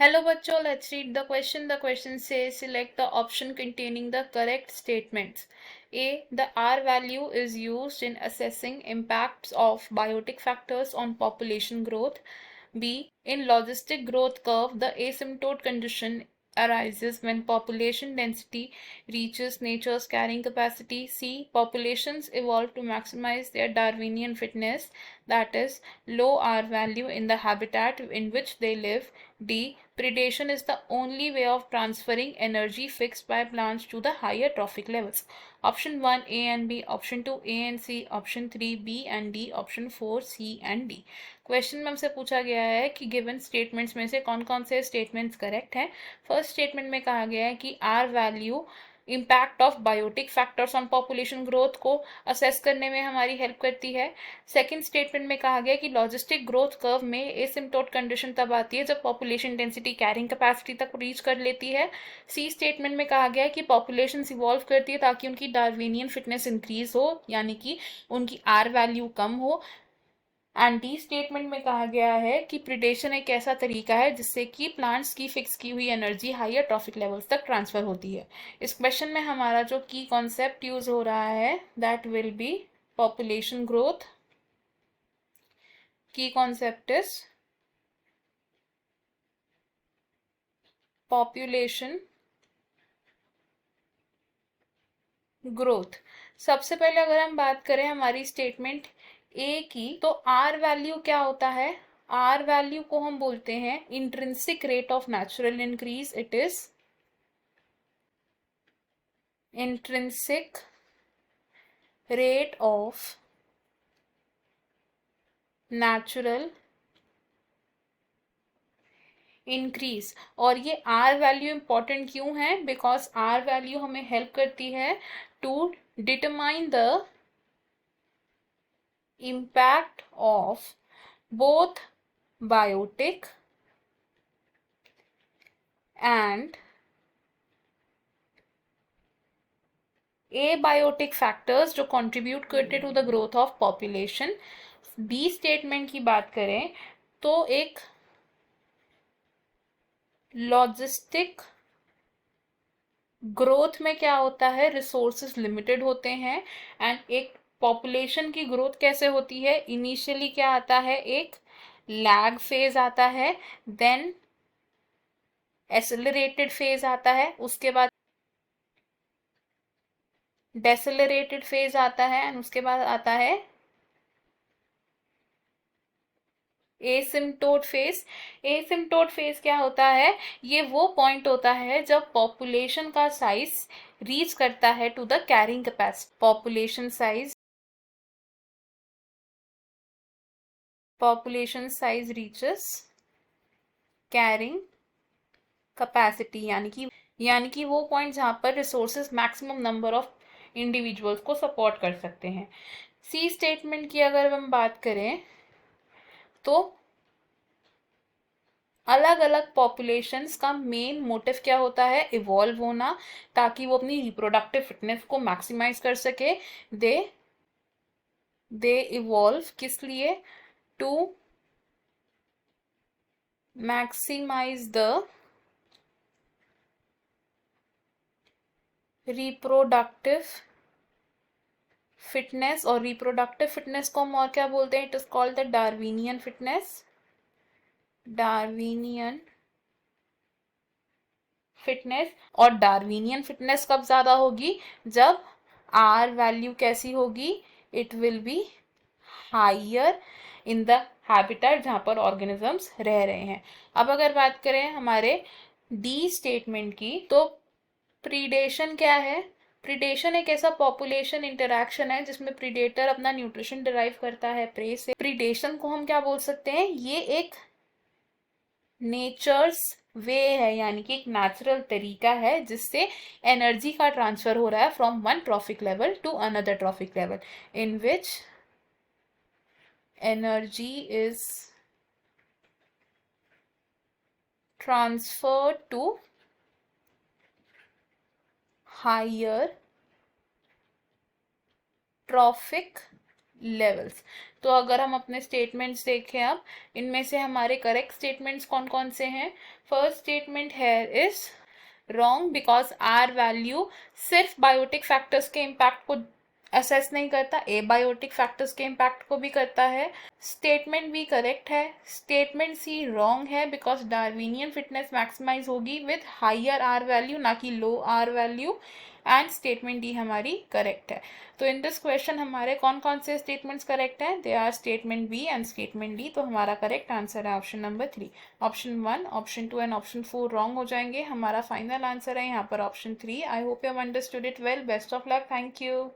Hello bachcho, let's read the question. The question says select the option containing the correct statements. A. The R value is used in assessing impacts of biotic factors on population growth. B. In logistic growth curve, the asymptote condition arises when population density reaches nature's carrying capacity. C. Populations evolve to maximize their Darwinian fitness, that is, low R value in the habitat in which they live. D. Predation is the only way of transferring energy fixed by plants to the higher trophic levels. Option 1 A and B, option 2 A and C, option 3 B and D, option 4 C and D. Question में हमसे पूछा गया है कि given statements में से कौन कौन से स्टेटमेंट्स करेक्ट हैं। फर्स्ट स्टेटमेंट में कहा गया है कि R value impact of biotic factors on population growth को असेस करने में हमारी हेल्प करती है। सेकंड स्टेटमेंट में कहा गया कि लॉजिस्टिक ग्रोथ कर्व में एसिम्प्टोट कंडीशन तब आती है जब पॉपुलेशन डेंसिटी कैरिंग कैपेसिटी तक रीच कर लेती है। सी स्टेटमेंट में कहा गया है कि पॉपुलेशन इवॉल्व करती है ताकि उनकी डार्विनियन फिटनेस इंक्रीज हो, यानी कि उनकी आर वैल्यू कम हो। एंड डी स्टेटमेंट में कहा गया है कि प्रिडेशन एक ऐसा तरीका है जिससे कि प्लांट्स की फिक्स की हुई एनर्जी हायर ट्रॉफिक लेवल्स तक ट्रांसफर होती है। इस क्वेश्चन में हमारा जो की कॉन्सेप्ट यूज हो रहा है that will be population growth. की कॉन्सेप्ट इज पॉपुलेशन ग्रोथ। सबसे पहले अगर हम बात करें हमारी स्टेटमेंट ए की, तो आर वैल्यू क्या होता है? आर वैल्यू को हम बोलते हैं intrinsic rate of natural increase. It is intrinsic rate of natural increase. और ये आर वैल्यू इंपॉर्टेंट क्यों है? बिकॉज आर वैल्यू हमें हेल्प करती है to determine the impact of both biotic and abiotic factors जो contribute करते to the growth of population। B statement की बात करें तो एक लॉजिस्टिक ग्रोथ में क्या होता है, रिसोर्सेज लिमिटेड होते हैं। एंड एक पॉपुलेशन की ग्रोथ कैसे होती है? इनिशियली क्या आता है, एक लैग फेज आता है, देन एसेलरेटेड फेज आता है, उसके बाद डेसेलरेटेड फेज आता है, एंड उसके बाद आता है एसिम्टोट फेज। एसिम्टोट फेज क्या होता है? ये वो पॉइंट होता है जब पॉपुलेशन का साइज रीच करता है to the carrying capacity. Population size reaches carrying capacity, यानी कि वो पॉइंट जहां पर resources maximum number of individuals को सपोर्ट कर सकते हैं। सी स्टेटमेंट की अगर हम बात करें तो अलग अलग पॉपुलेशंस का मेन मोटिव क्या होता है? इवॉल्व होना, ताकि वो अपनी रिप्रोडक्टिव फिटनेस को मैक्सिमाइज कर सके। दे इवॉल्व किस लिए? To maximise the reproductive fitness. और रिप्रोडक्टिव फिटनेस को हम और क्या बोलते हैं? It is called the Darwinian fitness. Darwinian fitness. और डार्विनियन फिटनेस कब ज्यादा होगी? जब आर वैल्यू कैसी होगी? It will be higher in the habitat जहां पर ऑर्गेनिजम्स रह रहे हैं। अब अगर बात करें हमारे डी स्टेटमेंट की, तो प्रीडेशन क्या है? प्रीडेशन एक ऐसा पॉपुलेशन इंटरैक्शन है जिसमें प्रीडेटर अपना न्यूट्रिशन डिराइव करता है प्रे से। प्रीडेशन को हम क्या बोल सकते हैं? ये एक नेचर्स वे है, यानी कि एक नेचुरल तरीका है जिससे एनर्जी का ट्रांसफर हो रहा है from one trophic level to another trophic level, in which energy is transferred to higher trophic levels. तो अगर हम अपने स्टेटमेंट्स देखें अब, इनमें से हमारे करेक्ट स्टेटमेंट्स कौन कौन से हैं। फर्स्ट स्टेटमेंट है is wrong because R value सिर्फ बायोटिक फैक्टर्स के इम्पैक्ट को असेस नहीं करता, एबायोटिक फैक्टर्स के इम्पैक्ट को भी करता है। स्टेटमेंट बी करेक्ट है। स्टेटमेंट सी रॉन्ग है बिकॉज डार्विनियन फिटनेस मैक्सिमाइज होगी विद हायर आर वैल्यू, ना कि low R value. And statement D हमारी करेक्ट है। तो इन दिस क्वेश्चन हमारे कौन कौन से स्टेटमेंट्स करेक्ट हैं, they are statement B and statement D. तो हमारा करेक्ट आंसर है option number 3। Option 1, option 2 and option 4 wrong हो जाएंगे। हमारा फाइनल आंसर है यहाँ पर option 3। I hope you have understood it well. Best of luck. Thank you.